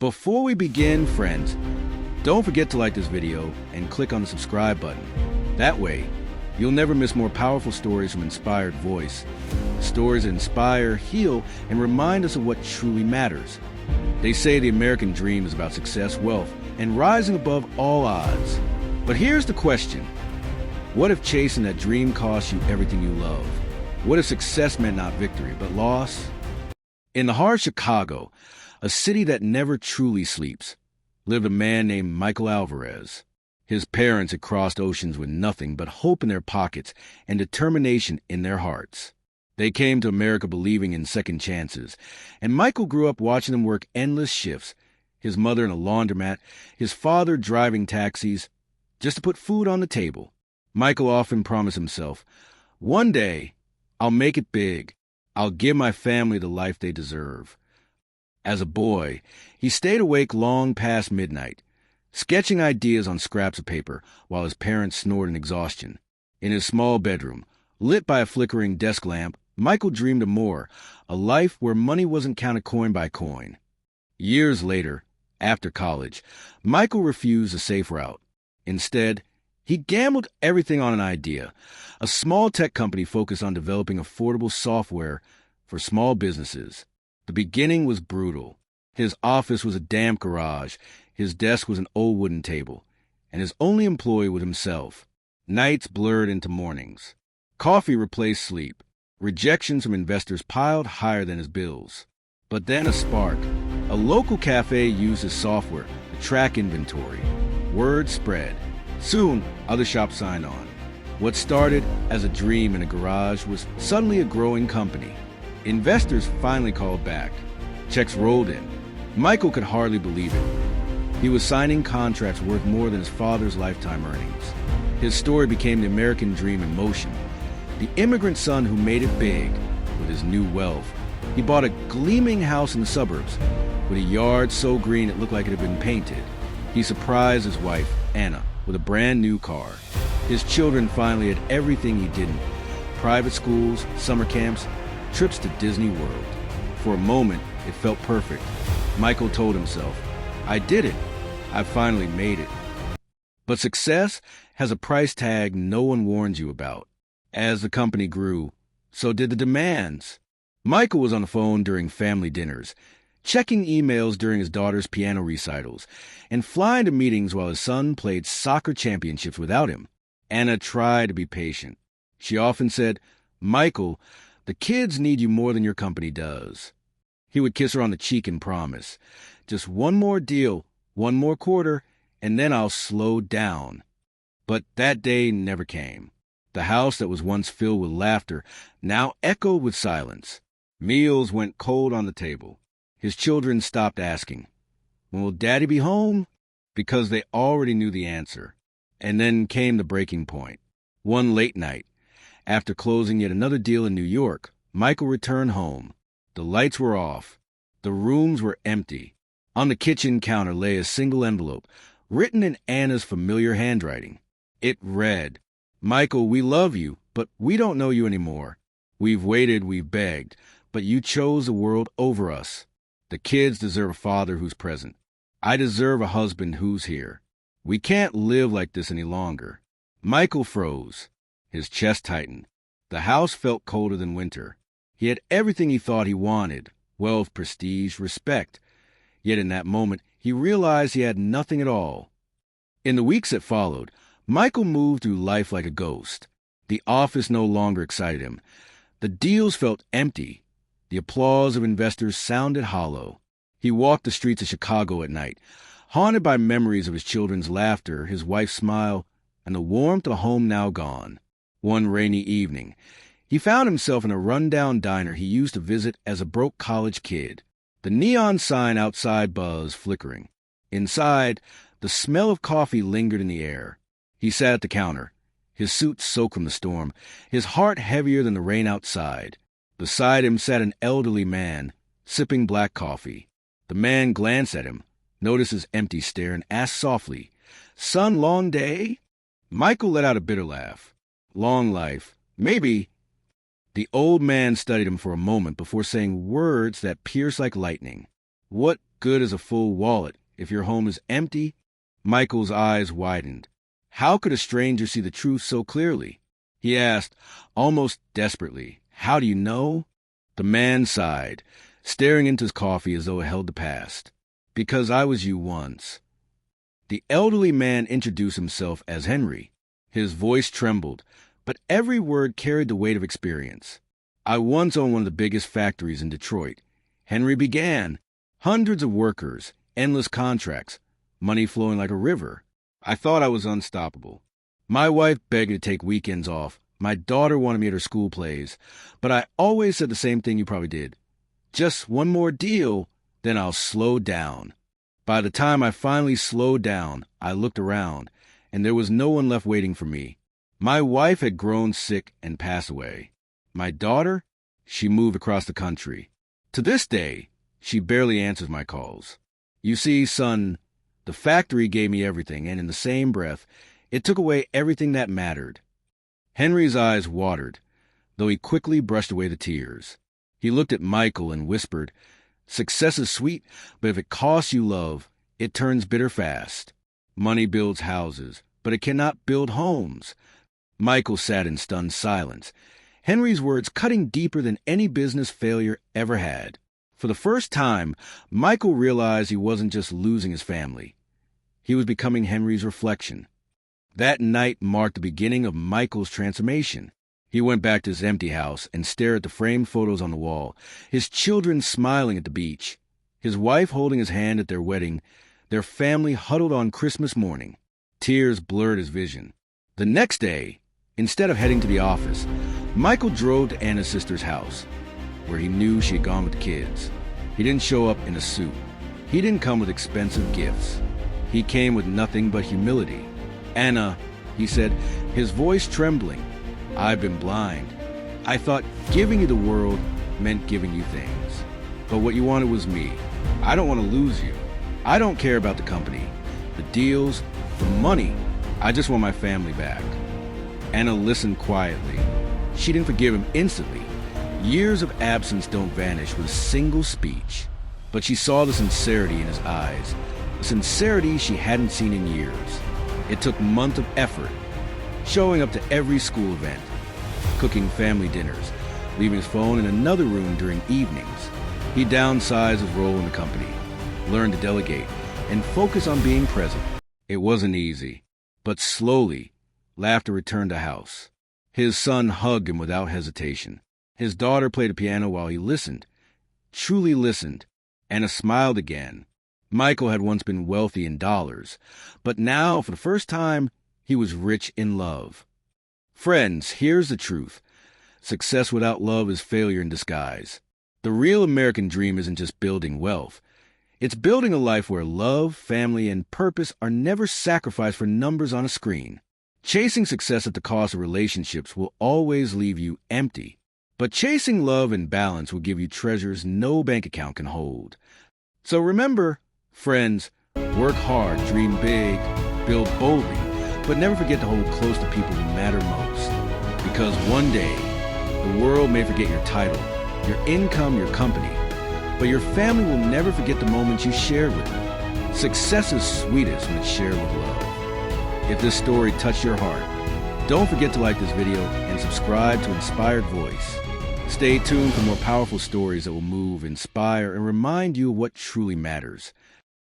Before we begin, friends, don't forget to like this video and click on the subscribe button. That way, you'll never miss more powerful stories from Inspired Voice. Stories that inspire, heal, and remind us of what truly matters. They say the American dream is about success, wealth, and rising above all odds. But here's the question. What if chasing that dream costs you everything you love? What if success meant not victory, but loss? In the heart of Chicago, a city that never truly sleeps, lived a man named Michael Alvarez. His parents had crossed oceans with nothing but hope in their pockets and determination in their hearts. They came to America believing in second chances, and Michael grew up watching them work endless shifts, his mother in a laundromat, his father driving taxis, just to put food on the table. Michael often promised himself, "One day, I'll make it big. I'll give my family the life they deserve." As a boy, he stayed awake long past midnight, sketching ideas on scraps of paper while his parents snored in exhaustion. In his small bedroom, lit by a flickering desk lamp, Michael dreamed of more, a life where money wasn't counted coin by coin. Years later, after college, Michael refused a safe route. Instead, he gambled everything on an idea, a small tech company focused on developing affordable software for small businesses. The beginning was brutal. His office was a damp garage, his desk was an old wooden table, and his only employee was himself. Nights blurred into mornings. Coffee replaced sleep. Rejections from investors piled higher than his bills. But then a spark. A local cafe used his software to track inventory. Word spread. Soon, other shops signed on. What started as a dream in a garage was suddenly a growing company. Investors finally called back. Checks rolled in. Michael could hardly believe it. He was signing contracts worth more than his father's lifetime earnings. His story became the American dream in motion. The immigrant son who made it big with his new wealth. He bought a gleaming house in the suburbs with a yard so green it looked like it had been painted. He surprised his wife, Anna, with a brand new car. His children finally had everything he didn't. Private schools, summer camps, trips to Disney World. For a moment, it felt perfect. Michael told himself, "I did it. I finally made it." But success has a price tag no one warns you about. As the company grew, so did the demands. Michael was on the phone during family dinners, checking emails during his daughter's piano recitals, and flying to meetings while his son played soccer championships without him. Anna tried to be patient. She often said, "Michael, the kids need you more than your company does." He would kiss her on the cheek and promise, "Just one more deal, one more quarter, and then I'll slow down." But that day never came. The house that was once filled with laughter now echoed with silence. Meals went cold on the table. His children stopped asking, "When will Daddy be home?" because they already knew the answer. And then came the breaking point. One late night, after closing yet another deal in New York, Michael returned home. The lights were off. The rooms were empty. On the kitchen counter lay a single envelope, written in Anna's familiar handwriting. It read, "Michael, we love you, but we don't know you anymore. We've waited, we've begged, but you chose the world over us. The kids deserve a father who's present. I deserve a husband who's here. We can't live like this any longer." Michael froze. His chest tightened. The house felt colder than winter. He had everything he thought he wanted: wealth, prestige, respect. Yet in that moment, he realized he had nothing at all. In the weeks that followed, Michael moved through life like a ghost. The office no longer excited him. The deals felt empty. The applause of investors sounded hollow. He walked the streets of Chicago at night, haunted by memories of his children's laughter, his wife's smile, and the warmth of a home now gone. One rainy evening, he found himself in a run-down diner he used to visit as a broke college kid. The neon sign outside buzzed, flickering. Inside, the smell of coffee lingered in the air. He sat at the counter, his suit soaked from the storm, his heart heavier than the rain outside. Beside him sat an elderly man, sipping black coffee. The man glanced at him, noticed his empty stare, and asked softly, "Son, long day?" Michael let out a bitter laugh. "Long life. Maybe." The old man studied him for a moment before saying words that pierced like lightning. "What good as a full wallet if your home is empty? Michael's eyes widened. How could a stranger see the truth so clearly? He asked, almost desperately, "How do you know?" The man sighed, staring into his coffee as though it held the past. "Because I was you once." The elderly man introduced himself as Henry. His voice trembled, but every word carried the weight of experience. "I once owned one of the biggest factories in Detroit." Henry began. "Hundreds of workers, endless contracts, money flowing like a river. I thought I was unstoppable. My wife begged me to take weekends off. My daughter wanted me at her school plays. But I always said the same thing you probably did. Just one more deal, then I'll slow down." By the time I finally slowed down, I looked around, and there was no one left waiting for me. My wife had grown sick and passed away. My daughter, she moved across the country. To this day, she barely answers my calls. "You see, son, the factory gave me everything, and in the same breath, it took away everything that mattered." Henry's eyes watered, though he quickly brushed away the tears. He looked at Michael and whispered, "Success is sweet, but if it costs you love, it turns bitter fast. Money builds houses, but it cannot build homes." Michael sat in stunned silence, Henry's words cutting deeper than any business failure ever had. For the first time, Michael realized he wasn't just losing his family. He was becoming Henry's reflection. That night marked the beginning of Michael's transformation. He went back to his empty house and stared at the framed photos on the wall, his children smiling at the beach, his wife holding his hand at their wedding, their family huddled on Christmas morning. Tears blurred his vision. The next day, instead of heading to the office, Michael drove to Anna's sister's house, where he knew she had gone with the kids. He didn't show up in a suit. He didn't come with expensive gifts. He came with nothing but humility. "Anna," he said, his voice trembling, "I've been blind. I thought giving you the world meant giving you things. But what you wanted was me. I don't want to lose you. I don't care about the company, the deals, the money. I just want my family back." Anna listened quietly. She didn't forgive him instantly. Years of absence don't vanish with a single speech. But she saw the sincerity in his eyes, a sincerity she hadn't seen in years. It took months of effort, showing up to every school event, cooking family dinners, leaving his phone in another room during evenings. He downsized his role in the company, learned to delegate, and focus on being present. It wasn't easy, but slowly, laughter returned to house. His son hugged him without hesitation. His daughter played the piano while he listened, truly listened. Anna smiled again. Michael had once been wealthy in dollars, but now, for the first time, he was rich in love. Friends, here's the truth. Success without love is failure in disguise. The real American dream isn't just building wealth. It's building a life where love, family, and purpose are never sacrificed for numbers on a screen. Chasing success at the cost of relationships will always leave you empty. But chasing love and balance will give you treasures no bank account can hold. So remember, friends, work hard, dream big, build boldly, but never forget to hold close to people who matter most. Because one day, the world may forget your title, your income, your company, but your family will never forget the moments you shared with them. Success is sweetest when it's shared with love. If this story touched your heart, don't forget to like this video and subscribe to Inspired Voice. Stay tuned for more powerful stories that will move, inspire, and remind you of what truly matters.